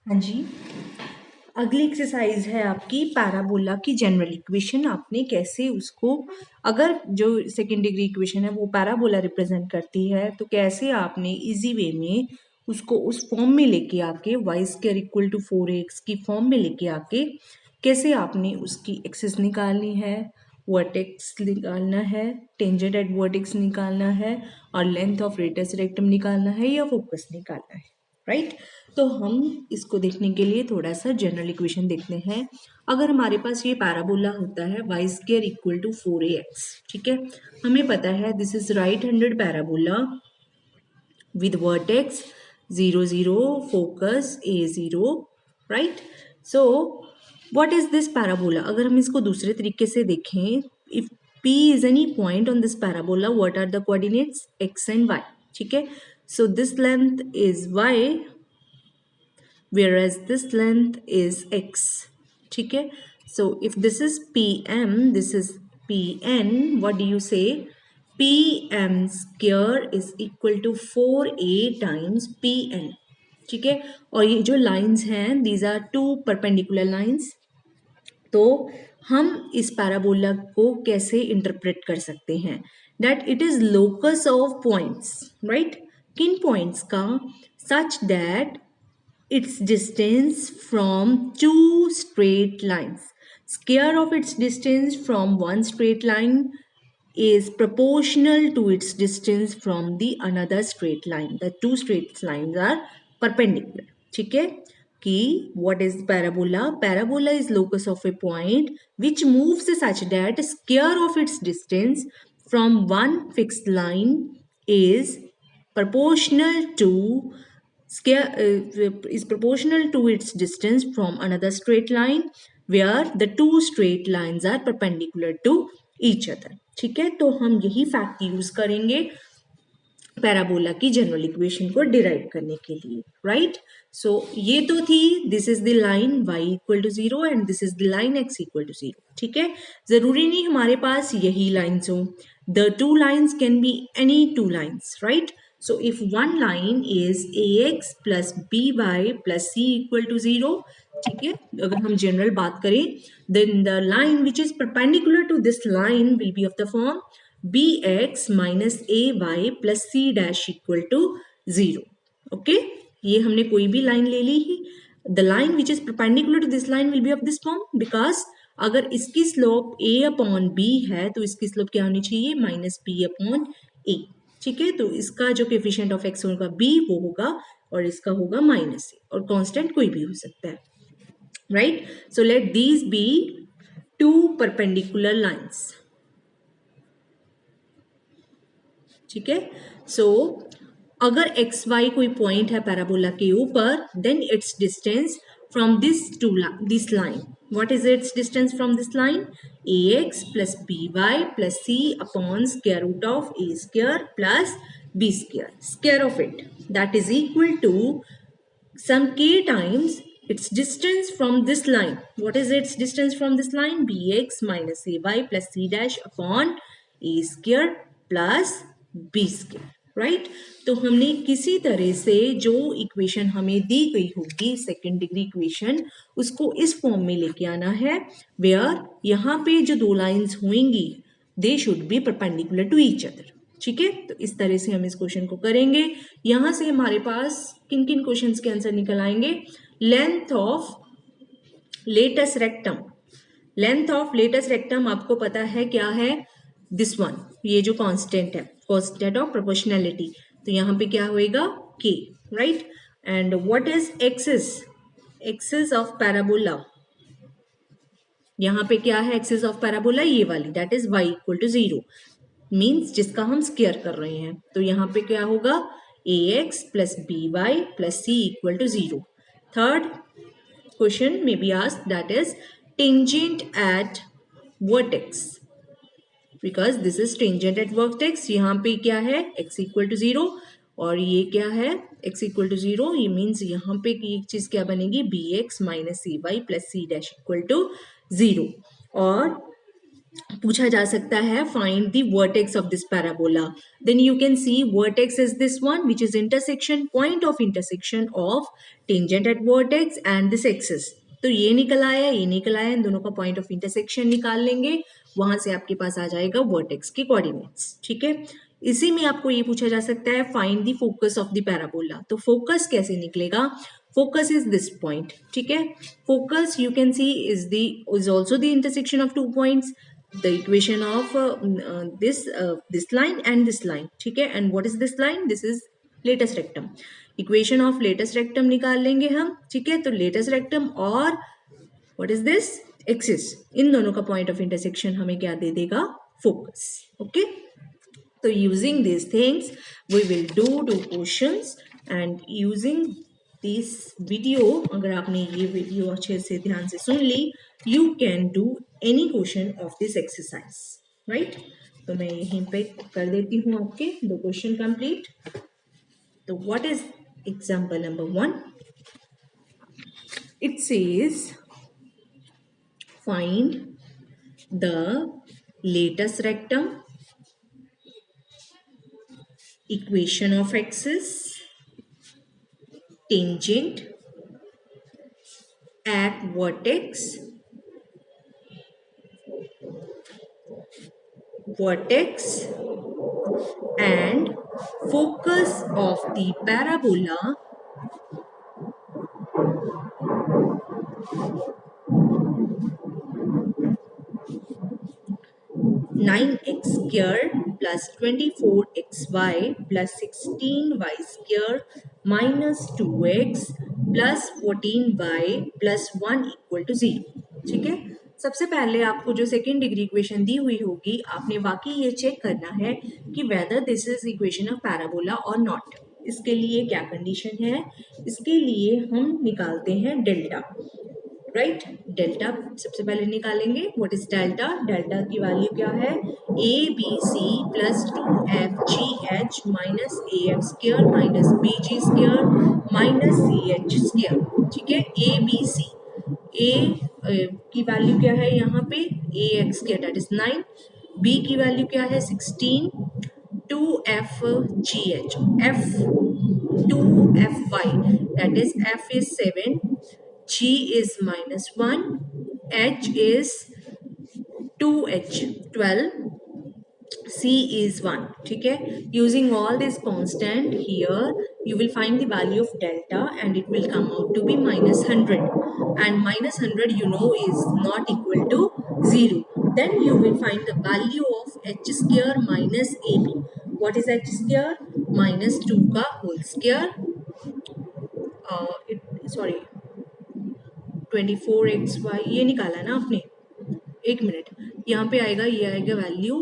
हाँ जी। अगली एक्सरसाइज है आपकी पैराबोला की जनरल इक्वेशन। आपने कैसे उसको, अगर जो सेकेंड डिग्री इक्वेशन है वो पैराबोला रिप्रेजेंट करती है, तो कैसे आपने इजी वे में उसको उस फॉर्म में लेके आके Y square equal to 4x की फॉर्म में लेके आके कैसे आपने उसकी एक्सिस निकालनी है, वर्टेक्स निकालना है, टेंजेंट एट वर्टेक्स निकालना है, और लेंथ ऑफ रेडियस रेक्टम निकालना है या फोकस निकालना है, राइट। तो हम इसको देखने के लिए थोड़ा सा जनरल इक्वेशन देखते हैं। अगर हमारे पास ये पैराबोला होता है Y square equal to 4ax, ठीक है, हमें पता है this is right handed parabola with vertex 0 0 focus a0, right? So what is this parabola? अगर हम इसको दूसरे तरीके से देखें, if p is any point on this parabola, what are the coordinates x and y? ठीक है, so this length is y whereas this length is x, ठीक है। so if this is pm, this is pn, what do you say? pm square is equal to 4a times pn, ठीक है। और ये जो lines हैं, these are two perpendicular lines, तो हम इस पैराबोला को कैसे इंटरप्रेट कर सकते हैं? That it is locus of points, right. किन पॉइंट्स का? Such that its distance from two straight lines. Square of its distance from one straight line is proportional to its distance from the another straight line. The two straight lines are perpendicular. ठीक है कि what is parabola? Parabola is locus of a point which moves such that square of its distance from one fixed line is proportional to is proportional to its distance from another straight line where the two straight lines are perpendicular to each other, ठीक है। तो हम यही fact use करेंगे parabola की general equation को derive करने के लिए, राइट। सो ये तो थी, this is the line y equal to 0 and this is the line x equal to 0, ठीक है। जरूरी नहीं हमारे पास यही लाइन्स हो, the two lines can be any two lines, right. So if one line is ax plus by plus c equal to 0, ठीक है, अगर हम जनरल बात करें, then the line which is perpendicular to this line will be of the form bx minus ay plus c dash equal to 0. Okay, ये हमने कोई भी लाइन ले ली ही, the line which is perpendicular to this line will be of this form because अगर इसकी slope a upon b है तो इसकी स्लोप क्या होनी चाहिए? माइनस b अपॉन a, ठीक है। तो इसका जो कोएफिशिएंट ऑफ x होगा b वो होगा और इसका होगा माइनस a, और कांस्टेंट कोई भी हो सकता है, right. So let these be two perpendicular lines, ठीक है। सो अगर एक्स वाई कोई पॉइंट है पैराबोला के ऊपर, then it's distance from this line, what is its distance from this line? ax plus by plus c upon square root of a square plus b square, square of it, that is equal to some k times its distance from this line. What is its distance from this line? bx minus ay plus c dash upon a square plus b square, right. तो हमने किसी तरह से जो equation हमें दी गई होगी second degree equation, उसको इस फॉर्म में लेके आना है वेयर यहाँ पे जो दो लाइंस होंगी they should be perpendicular to each other, ठीक है। तो इस तरह से हम इस क्वेश्चन को करेंगे। यहां से हमारे पास किन किन क्वेश्चन के आंसर निकल आएंगे? Length of latus rectum, length of latus rectum आपको पता है क्या है? दिस वन, ये जो कांस्टेंट है, कांस्टेंट ऑफ प्रोपोर्शनैलिटी, तो यहाँ पे क्या होएगा? k, right. And what is axis? Axis of parabola, यहाँ पे क्या है एक्सिस ऑफ पैराबोला? ये वाली, that is y equal to 0, means जिसका हम स्क्वायर कर रहे हैं। तो यहाँ पे क्या होगा? ax plus by plus c equal to 0। Third question में be asked, that is tangent at vertex, because this is tangent at vertex. यहाँ पे क्या है? x इक्वल टू 0 और ये क्या है? x इक्वल टू 0, ये मीन्स यहाँ पे एक चीज क्या बनेगी? bx minus cy plus c dash equal to 0। और पूछा जा सकता है find the vertex of this parabola, then you can see vertex is this one which is intersection, point of intersection of tangent at vertex and this axis. तो ये निकल आया, ये निकल आया, इन दोनों का पॉइंट ऑफ इंटरसेक्शन निकाल लेंगे, वहां से आपके पास आ जाएगा वर्टेक्स के कोऑर्डिनेट्स। ठीक है, इसी में आपको ये पूछा जा सकता है find the focus of the parabola. तो फोकस कैसे निकलेगा, फोकस इज दिस पॉइंट। ठीक है, focus you can C is also the intersection of 2 points, the equation of this line and this line. ठीक है, and what is this line, this is latest rectum, equation of latest rectum निकाल लेंगे हम। ठीक है, तो latest rectum और what is this axis, इन दोनों का point of intersection हमें क्या दे देगा, focus। okay, तो using these things we will do 2 questions and using this video, अगर आपने ये वीडियो अच्छे से ध्यान से सुन ली, you can do any question of this exercise, right? तो मैं यहीं पे कर देती हूँ आपके 2 क्वेश्चन कंप्लीट। तो what is example number 1? It says find the latus rectum, equation of axis, tangent at vertex, and focus of the parabola (9x squared plus 24xy plus 16y squared minus 2x plus 14y plus 1 equal to 0। ठीक है, सबसे पहले आपको जो second degree equation दी हुई होगी, आपने वाकई ये चेक करना है कि whether this is equation of parabola और नॉट। इसके लिए क्या कंडीशन है, इसके लिए हम निकालते हैं डेल्टा, राइट? डेल्टा सबसे पहले निकालेंगे। व्हाट इज डेल्टा, डेल्टा की वैल्यू क्या है, a b c plus two f g h minus a f square minus b g square minus c h square. ठीक है, ए बी सी, ए की वैल्यू क्या है यहाँ पे, a x square that is 9, b की वैल्यू क्या है 16, two f g h, f 2fy that is f is 7, g is -1, h is 2h 12, c is 1। ठीक है, using all this constant here you will find the value of delta and it will come out to be -100, and -100 you know is not equal to 0, then you will find the value of h square minus ab। what is h square, -2 का whole square, sorry 24xy ये निकाला ना आपने, एक minute, यहाँ पे आएगा, ये आएगा value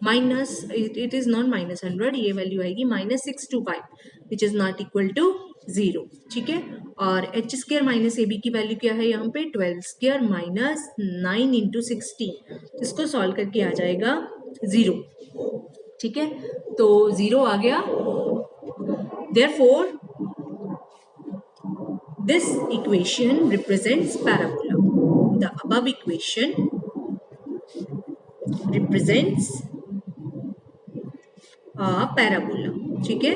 minus, it is not -100, ये वैल्यू आएगी -625 which is not equal to 0। ठीक है, और h square minus a b की वैल्यू क्या है यहाँ पे 12 स्क्र माइनस 9 इंटू 16, इसको सॉल्व करके आ जाएगा 0। ठीक है, तो 0 आ गया, therefore this equation represents parabola. The above equation represents a parabola। ठीक है,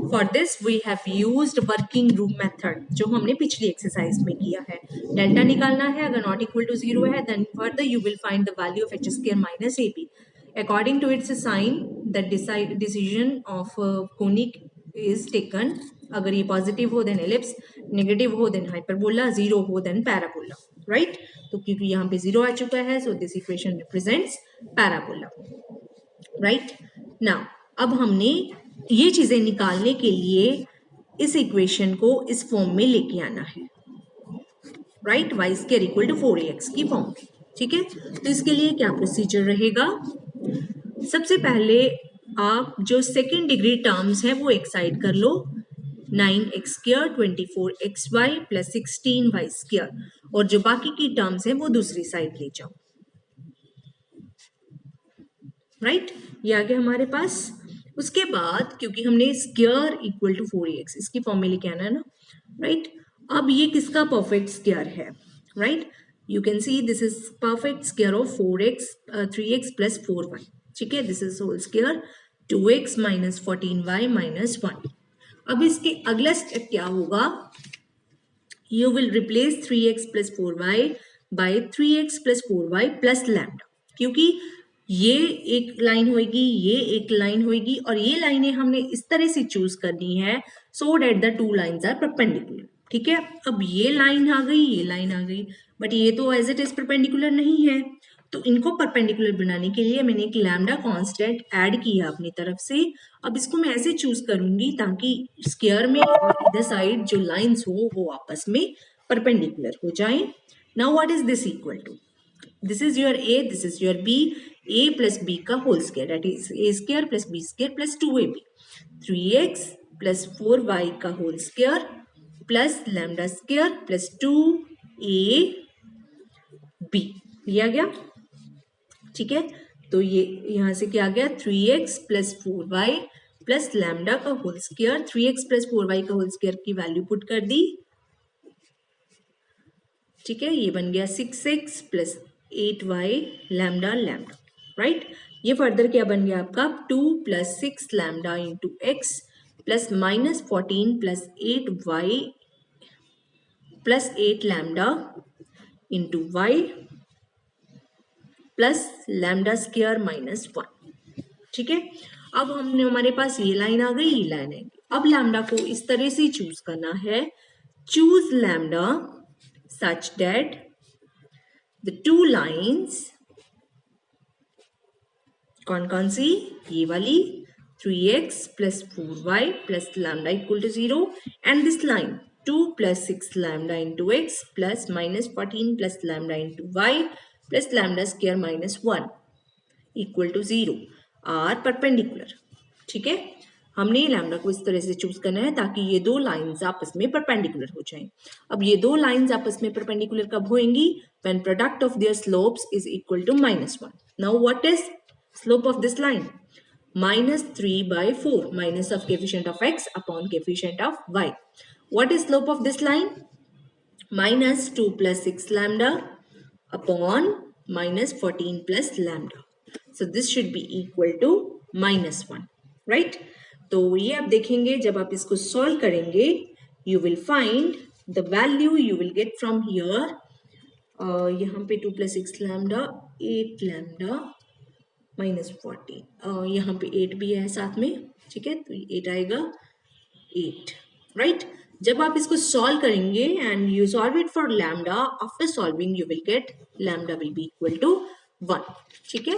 for this we have used working group method, जो हमने पिछली एक्सरसाइज में किया है। डेल्टा निकालना है, अगर नॉट इक्वल टू 0 है then further you will find the value of h square minus ab according to its sign। the decision of conic is taken, अगर ये पॉजिटिव हो देन एलिप्स, नेगेटिव हो देन हाइपरबोला, 0 हो then parabola, right? तो क्योंकि यहाँ पे 0 आ चुका है, so this equation represents parabola, right? Now अब हमने ये चीजें निकालने के लिए इस इक्वेशन को इस फॉर्म में लेके आना है, right? Y square equal to 4ax की फॉर्म में। ठीक है, तो इसके लिए क्या प्रोसीजर रहेगा, सबसे पहले आप जो सेकेंड डिग्री टर्म्स है वो एक साइड कर लो, 9x square 24xy plus 16y square, और जो बाकी की टर्म्स हैं वो दूसरी साइड ले जाओ, राइट? ये आ गया हमारे पास। उसके बाद क्योंकि हमने स्क्वायर इक्वल टू 4ax इसकी फॉर्म में लेके आना है ना, राइट? अब ये किसका परफेक्ट स्क्वायर है, right? You can see this is perfect square of 4x 3x plus 4y. ठीक है, this is whole square 2x minus 14y minus 1. अब इसके अगला स्टेप क्या होगा, you will replace 3x plus 4y by 3x plus 4y plus lambda. क्योंकि ये एक लाइन होगी, ये एक लाइन होगी, और ये लाइनें हमने इस तरह से चूज करनी है so that the two lines are perpendicular. ठीक है, अब ये लाइन आ गई, ये लाइन आ गई, बट ये तो एज इट इज परपेंडिकुलर नहीं है. तो इनको परपेंडिकुलर बनाने के लिए मैंने एक लैम्डा कांस्टेंट ऐड किया अपनी तरफ से. अब इसको मैं ऐसे चूज करूंगी ताकि स्क्वायर में और इधर साइड जो लाइंस हो वो आपस में परपेंडिकुलर हो जाएं. Now what is this equal to, this is your a, this is your b, a plus b का whole square that is a square plus b square plus 2ab, 3x plus 4y का whole square plus lambda square plus 2ab लिया गया. ठीक है, तो ये यहां से क्या आ गया 3x plus 4y plus lambda का whole square, 3x plus 4y का होल स्क्वायर की वैल्यू पुट कर दी. ठीक है, ये बन गया 6x plus 8y lambda lambda, right. ये फर्दर क्या बन गया आपका 2 plus 6 lambda into x plus minus 14 plus 8y plus 8 lambda into y plus lambda square minus 1. ठीक है, अब हमने हमारे पास ये लाइन आ गई, ये लाइन आएगी. अब लैम्डा को इस तरह से चूज करना है, choose lambda such that the two lines, कौन कौन सी, ये वाली 3x plus 4y plus lambda equal to 0 and this line 2 plus 6 lambda into x plus minus 14 plus lambda into y plus lambda square minus 1 equal to 0 are perpendicular. ठीक है, हमने lambda को इस तरह से चूज करना है ताकि ये दो लाइंस आपस में परपेंडिकुलर हो जाएं. अब ये दो लाइंस आपस में परपेंडिकुलर कब होंगी, when product of their slopes is equal to -1. Now what is slope of this line, -3/4 minus of coefficient of x upon coefficient of y. What is slope of this line, -2 plus 6 lambda upon minus 14 plus lambda. So this should be equal to -1, right. तो ये आप देखेंगे जब आप इसको solve करेंगे, you will find the value you will get from here. यहाँ पे 2 plus 6 lambda 8 lambda minus 14, यहाँ पे 8 भी है साथ में. ठीक है, तो 8 आएगा 8, राइट. जब आप इसको सॉल्व करेंगे and you solve it for lambda, after solving you will get lambda will be equal to 1. ठीक है,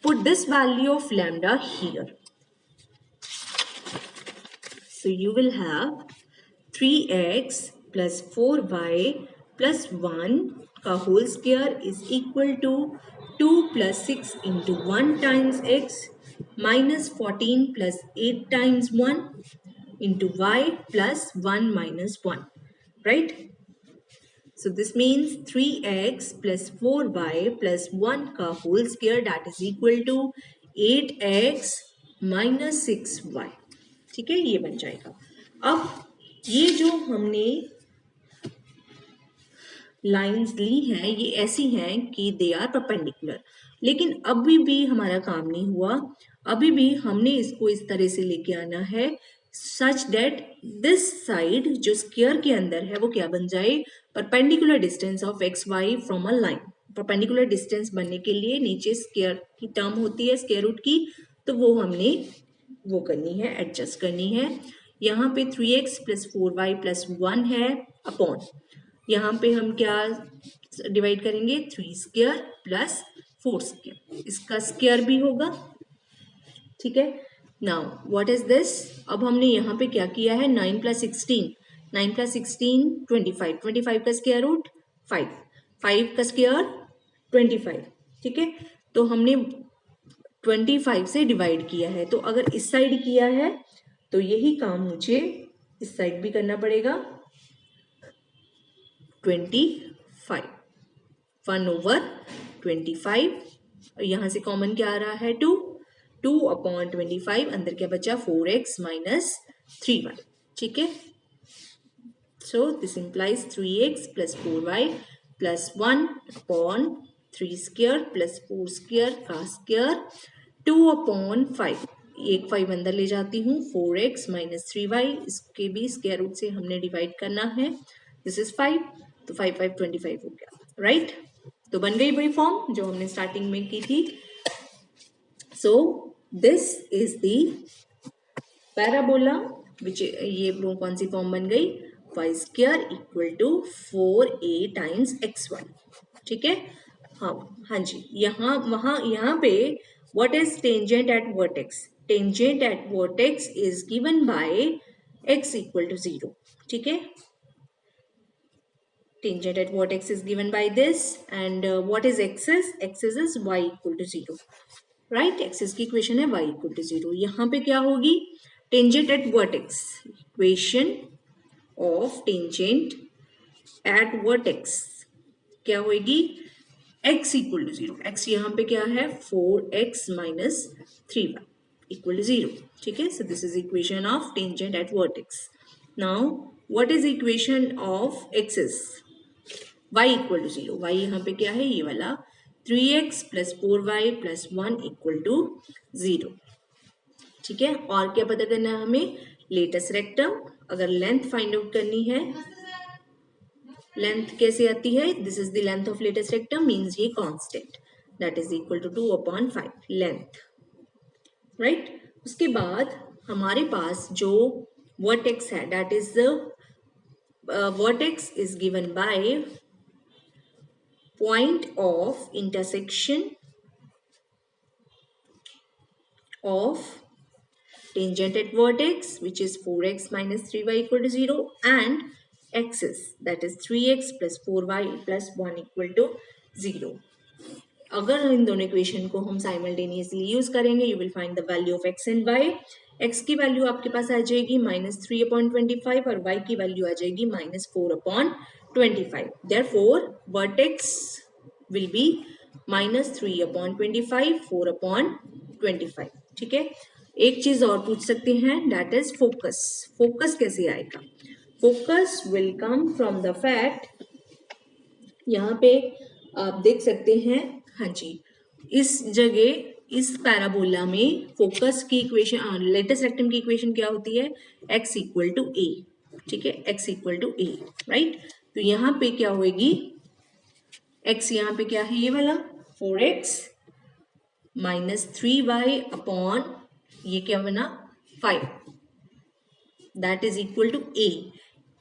put this value of lambda here. So you will have 3x plus 4y plus 1 का whole square is equal to 2 plus 6 into 1 times x minus 14 plus 8 times 1 into y plus 1 minus 1, right. So this means 3x plus 4y plus 1 का whole square that is equal to 8x minus 6y. ठीक है, ये बन जाएगा. अब ये जो हमने लाइंस ली हैं ये ऐसी हैं कि दे आर परपेंडिकुलर, लेकिन अभी भी हमारा काम नहीं हुआ. अभी भी हमने इसको इस तरह से लेके आना है सच दैट दिस साइड जो स्क्वायर के अंदर है वो क्या बन जाए, perpendicular distance of x y from a line. Perpendicular distance बनने के लिए नीचे स्क्वायर की टर्म होती है स्क्वायर रूट की, तो वो हमने वो करनी है, एडजस्ट करनी है. यहाँ पे 3x प्लस 4y प्लस 1 है अपॉन, यहाँ पे हम क्या डिवाइड करेंगे 3 स्क्वायर प्लस 4 स्क्वायर, इसका स्क्वायर भी होगा. ठीक है, नाउ व्हाट इज दिस, अब हमने यहाँ पे क्या किया है 9 प्लस 16, 9 प्लस 16 25, 25 का स्क्वायर रूट 5, 5 का स्क्वायर 25. ठीक है, तो हमने 25 से डिवाइड किया है, तो अगर इस साइड किया है तो यही काम मुझे इस साइड भी करना पड़ेगा. 25 1/25, यहां से कॉमन क्या आ रहा है 2 अपॉन 25, अंदर क्या बचा 4x माइनस 3y. ठीक है, so this implies 3x plus 4y plus 1/3 square plus 4 square का स्क्वायर 2/5, एक 5 अंदर ले जाती हूँ, 4x माइनस 3y, इसके भी स्क्वायर रूट से हमने डिवाइड करना है, दिस इज 5, तो 5 5 25 हो गया, राइट। तो बन गई वही फॉर्म जो हमने स्टार्टिंग में की थी। So this is the parabola which, ये कौन सी फॉर्म बन गई, y square equal to 4a times xy, ठीक है। हाँ हाँ जी, यहाँ पे what is tangent at vertex? Tangent at vertex is given by x equal to 0, ठीक है। Tangent at vertex is given by this, and what is axis? Axis is y equal to 0, right? Axis की equation है y equal to 0। यहाँ पे क्या होगी, tangent at vertex, equation of tangent at vertex क्या होगी, x इक्वल टू 0, x यहाँ पे क्या है 4x minus 3y equal to 0, ठीक है। So this is equation of tangent at vertex. Now what is equation of axis, y equal to 0, y यहाँ पे क्या है ये वाला 3x plus 4y plus 1 equal to 0, ठीक है। और क्या पता करना है हमें, लेटेस्ट रेक्टम, अगर लेंथ फाइंड आउट करनी है, लेंथ कैसे आती है, this is the length of latus rectum, means ये constant, that is equal to 2/5 length, right. उसके बाद हमारे पास जो वर्टेक्स है, that is the vertex is given by point of intersection of tangent at vertex which is 4x minus 3y equal to 0 and axis that is 3x plus 4y plus 1 equal to 0। अगर इन दोनों equation को हम simultaneously use करेंगे, you will find the value of x and y। x की value आपके पास आ जाएगी -3/25 और y की वैल्यू आ जाएगी -4/25। देयरफॉर वर्टेक्स विल बी -3/25 4/25, ठीक है। एक चीज और पूछ सकते हैं, दैट इज फोकस। फोकस कैसे आएगा, focus will come from the fact, यहाँ पे आप देख सकते हैं, हाँ जी, इस जगह इस पैराबोला में फोकस की इक्वेशन, लेटेस्ट रेक्टम की इक्वेशन क्या होती है, x इक्वल टू a, ठीक है, x equal to a, right. तो यहाँ पे क्या होगी, x यहाँ पे क्या है ये वाला 4x माइनस 3y अपॉन ये क्या बना 5, that is equal to a,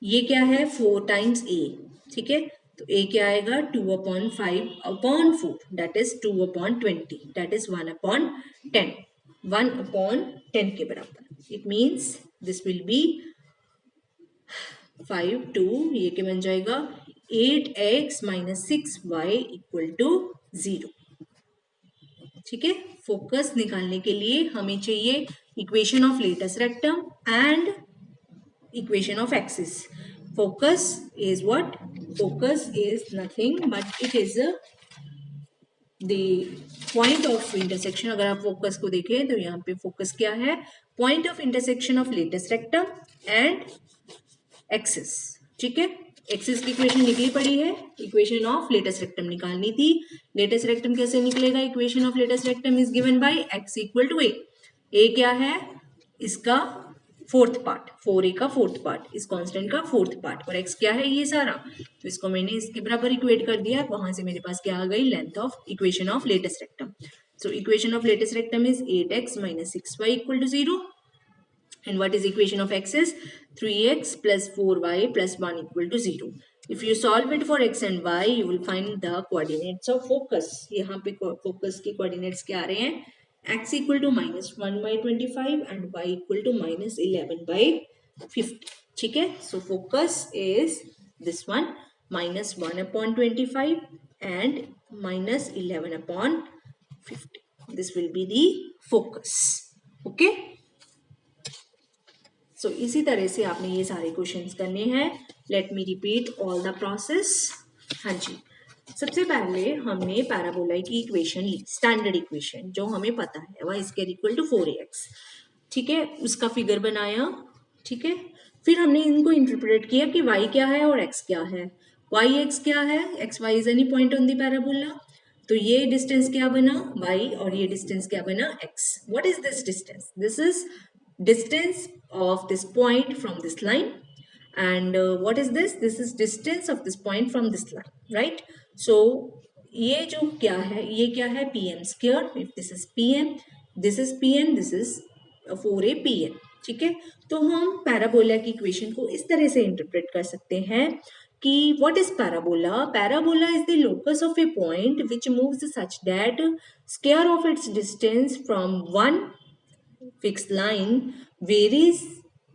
ये क्या है 4 टाइम्स a, ठीक है। तो a क्या आएगा 2/5/4, दैट इज 2/20, दैट इज 1/10, 1/10 के बराबर। It means this will be 5 2, ये क्या बन जाएगा 8x minus 6y equal to 0, ठीक है। फोकस निकालने के लिए हमें चाहिए equation of latus rectum and equation of axis. Focus is what, focus is nothing but it is the point of intersection. अगर आप फोकस को देखें तो यहाँ पे फोकस क्या है, point of intersection of latus rectum and axis, ठीक है। एक्सिस की इक्वेशन निकली पड़ी है, इक्वेशन ऑफ लेटेस्ट रेक्टम निकालनी थी। लेटेस्ट रेक्टम कैसे निकलेगा, equation of latus rectum is given by x equal to a क्या है इसका फोर्थ पार्ट, 4a का फोर्थ पार्ट, इस कांस्टेंट का फोर्थ पार्ट, और x क्या है ये सारा, तो इसको मैंने इसके बराबर इक्वेट कर दिया, वहां से मेरे पास क्या आ गई, length of equation of latus rectum. So equation of latus rectum is 8x minus 6y equal to 0, and what is equation of x is 3x plus 4y plus 1 equal to 0। if you solve it for x and y you will find the coordinates of focus। यहाँ पे focus के coordinates क्या आ रहे हैं, x equal to -1/25 and y equal to -11/50, ठीक है। so focus is this one -1/25 and -11/50, this will be the focus, okay। सो इसी तरह से आपने ये सारे क्वेश्चंस करने हैं। Let me repeat all the process. हाँ जी, सबसे पहले हमने पैराबोला की इक्वेशन ली, स्टैंडर्ड इक्वेशन जो हमें पता है y square equal to 4ax, ठीक है, उसका फिगर बनाया, ठीक है। फिर हमने इनको इंटरप्रेट किया कि y क्या है और x क्या है। वाई एक्स क्या है, x y is any point on the parabola, तो ये डिस्टेंस क्या बना y और ये डिस्टेंस क्या बना x. What is this distance? This is distance of this point from this line, and what is this? This is distance of this point from this line, right? So ये जो क्या है, ये क्या है, pm square. If this is pm, this is pn, this is 4a pn. ठीक है, तो हम पैराबोला की इक्वेशन को इस तरह से इंटरप्रेट कर सकते हैं कि what is parabola? Parabola is the locus of a point which moves such that square of its distance from one fixed line varies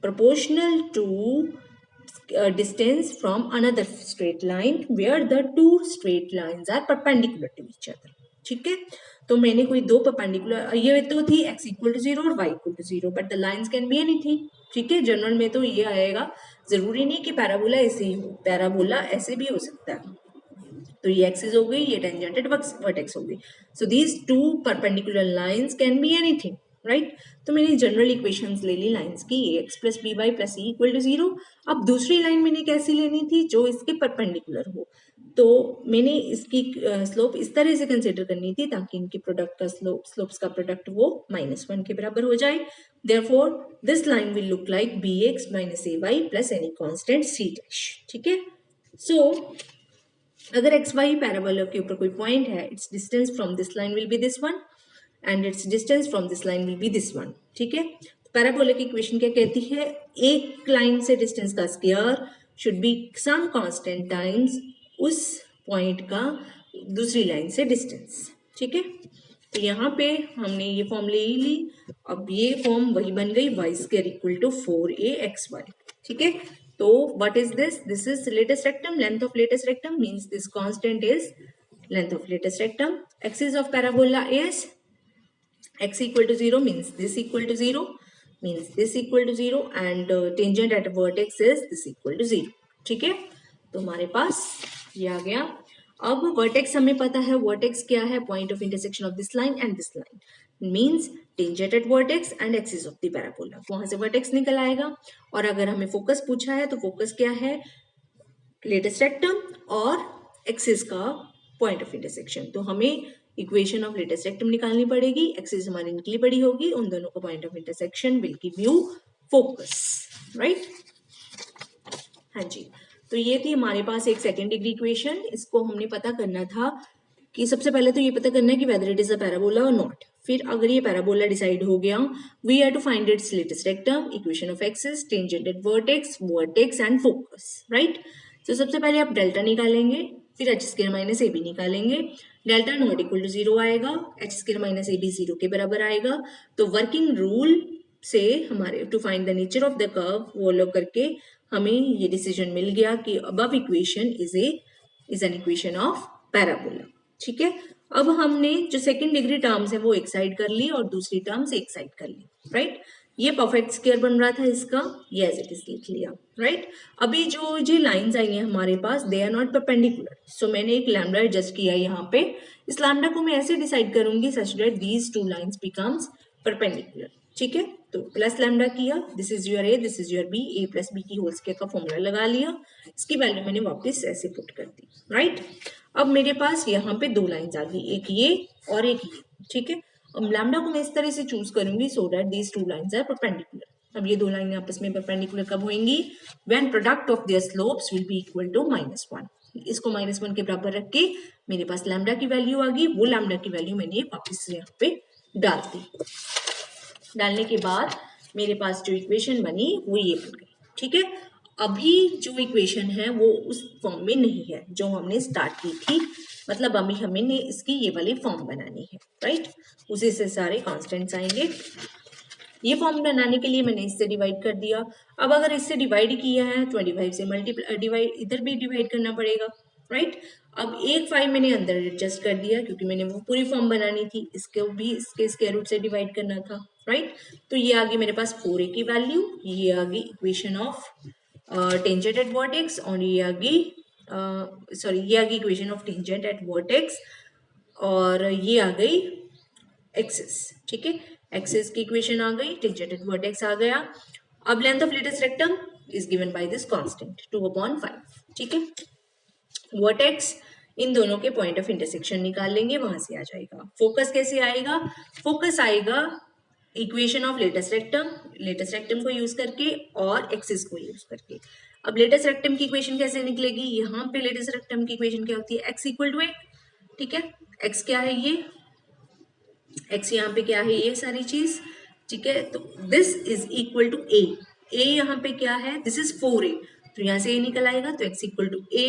proportional to distance from another straight line where the two straight lines are perpendicular to each other. ठीक है, तो मैंने कोई दो perpendicular, ये तो थी x equal to 0 और y equal to 0, but the lines can be anything. ठीक है, जनरल में तो ये आएगा, जरूरी नहीं कि पैराबोला ऐसे ही हो, पैराबोला ऐसे भी हो सकता है. तो ये एक्सिस हो गई, ये टेंजेंटेड वर्टेक्स हो गई. So these two perpendicular lines can be anything, right. तो मैंने जनरल इक्वेशंस ले ली लाइंस की, a x plus b y plus c equal to 0. अब दूसरी लाइन मैंने कैसी लेनी थी, जो इसके परपेंडिकुलर हो. तो मैंने इसकी स्लोप इस तरह से कंसिडर करनी थी ताकि इनके प्रोडक्ट का स्लोप्स का प्रोडक्ट वो -1 के बराबर हो जाए. Therefore this line will look like b x minus a y plus any constant c dash. ठीक है, सो अगर एक्स वाई पैराबोला के ऊपर कोई पॉइंट है, it's distance from this line will be this one and it's distance from this line will be this one. ठीक है, parabola की इक्वेशन क्या कहती है, एक लाइन से डिस्टेंस का square should be some constant times उस पॉइंट का दूसरी लाइन से डिस्टेंस. ठीक है, तो यहाँ पे हमने ये फॉर्म ले ली. अब ये फॉर्म वही बन गई, Y square equal to 4axy. ठीक है, तो what is this? This is latest rectum. Length of latest rectum means this constant is length of latest rectum. Axis of parabola is x equal to 0 means this equal to 0 means this equal to 0 and tangent at vertex is this equal to 0. ठीक है, तो हमारे पास ये आ गया. अब vertex हमें पता है, वर्टेक्स क्या है, point of intersection of this line and this line means tangent at vertex and axis of the parabola. वहां से वर्टेक्स निकल आएगा. और अगर हमें फोकस पूछा है तो फोकस क्या है, लेटेस्ट रेक्टम और एक्सिस का पॉइंट ऑफ इंटरसेक्शन. तो हमें इक्वेशन ऑफ लेटेस्ट रेक्टम निकालनी पड़ेगी, एक्सिस हमारी निकली पड़ी होगी, उन दोनों का point of intersection will give you focus, right. हाँ जी, तो ये थी हमारे पास एक सेकेंड डिग्री इक्वेशन. इसको हमने पता करना था कि सबसे पहले तो ये पता करना है कि whether it is a parabola और नॉट. फिर अगर ये पैराबोला डिसाइड हो गया, we have to find its latus rectum, equation of axis, tangent at vertex, vertex and focus, right. तो सबसे पहले आप डेल्टा निकालेंगे, फिर h square minus a b निकालेंगे. डेल्टा नॉट इक्वल टू 0 आएगा, h square minus a b 0 के बराबर आएगा. तो वर्किंग रूल से हमारे to find the nature of the curve follow करके हमें ये डिसीजन मिल गया कि above equation is an equation of parabola. ठीक है, अब हमने जो सेकंड डिग्री टर्म्स है वो एक साइड कर ली और दूसरी टर्म्स एक साइड कर ली, राइट. ये परफेक्ट स्क्वायर बन रहा था इसका, ये एज इट इज लिख लिया, राइट. अभी जो ये लाइंस आई हैं हमारे पास, दे आर नॉट परपेंडिकुलर, सो मैंने एक लैम्डा एडजस्ट किया यहाँ पे. इस लैम्डा को मैं ऐसे डिसाइड करूंगी such that these two lines becomes perpendicular. ठीक है, तो प्लस लैम्डा किया, this is your a, this is your b, a plus b की होल स्क्वायर का फॉर्मूला लगा लिया, इसकी वैल्यू मैंने वापस ऐसे पुट कर दी, राइट. अब मेरे पास यहाँ पे दो लाइंस आ गई, एक ये और एक ये. ठीक है, अब लैम्डा को मैं इस तरह से चूज करूंगी so that these two lines are perpendicular. अब ये दो लाइन आपस में परपेंडिकुलर कब होंगी, when product of their slopes will be equal to -1. इसको -1 के बराबर रख के मेरे पास लैम्डा की वैल्यू आ गई. वो लैम्डा की वैल्यू मैंने वापस यहाँ पे डाल दी. डालने के बाद मेरे पास जो इक्वेशन बनी वो ये बन गई. ठीक है, अभी जो इक्वेशन है वो उस फॉर्म में नहीं है जो हमने स्टार्ट की थी, मतलब अभी हमें इसकी ये वाली फॉर्म बनानी है, राइट. उसी से सारे कांस्टेंट्स आएंगे. ये फॉर्म बनाने के लिए मैंने इससे डिवाइड कर दिया. अब अगर इससे डिवाइड किया है 25 से मल्टीप्लाई डिवाइड इधर भी डिवाइड करना पड़ेगा, राइट. अब एक 5 मैंने अंदर एडजस्ट कर दिया क्योंकि मैंने वो पूरी फॉर्म बनानी थी, इसको भी इसके स्क्वायर रूट से डिवाइड करना था, राइट. तो ये आ गई मेरे पास 4a की वैल्यू, ये आ गई equation of tangent at vertex और ये आ गई ये आ गई equation of tangent at vertex और ये आ गई एक्सिस. ठीक है, एक्सिस की इक्वेशन आ गई, टेंजेंट एट वर्टेक्स आ गया. अब length of latus rectum is given by this constant 2/5. ठीक है, वर्टेक्स, इन दोनों के पॉइंट ऑफ इंटरसेक्शन निकाल लेंगे, वहां से आ जाएगा। फोकस कैसे आएगा? फोकस आएगा इक्वेशन ऑफ लेटेस्ट रेक्टम को यूज करके और एक्सिस को यूज करके। अब लेटेस्ट रेक्टम की इक्वेशन कैसे निकलेगी? यहाँ पे लेटेस्ट रेक्टम की इक्वेशन क्या होती है? एक्स इक्वल टू ए, ठीक है। एक्स क्या है? ये एक्स यहाँ पे क्या है? ये सारी चीज, ठीक है। तो दिस इज इक्वल टू ए, ए यहाँ पे क्या है? दिस इज 4a, तो यहाँ से ए निकल आएगा, तो x equal to a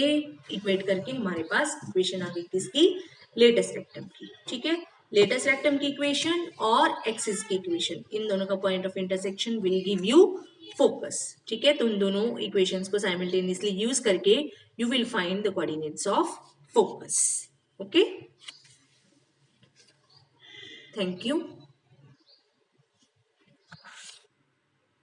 equate करके हमारे पास इक्वेशन आ गई किसकी? लेटेस्ट रेक्टम की, ठीक है। लेटेस्ट रेक्टम की इक्वेशन और एक्सिस की इक्वेशन, इन दोनों का point of intersection will give you focus, ठीक है। तो उन दोनों इक्वेशंस को साइमल्टेनियसली यूज करके you will find the coordinates of focus. Okay, thank you.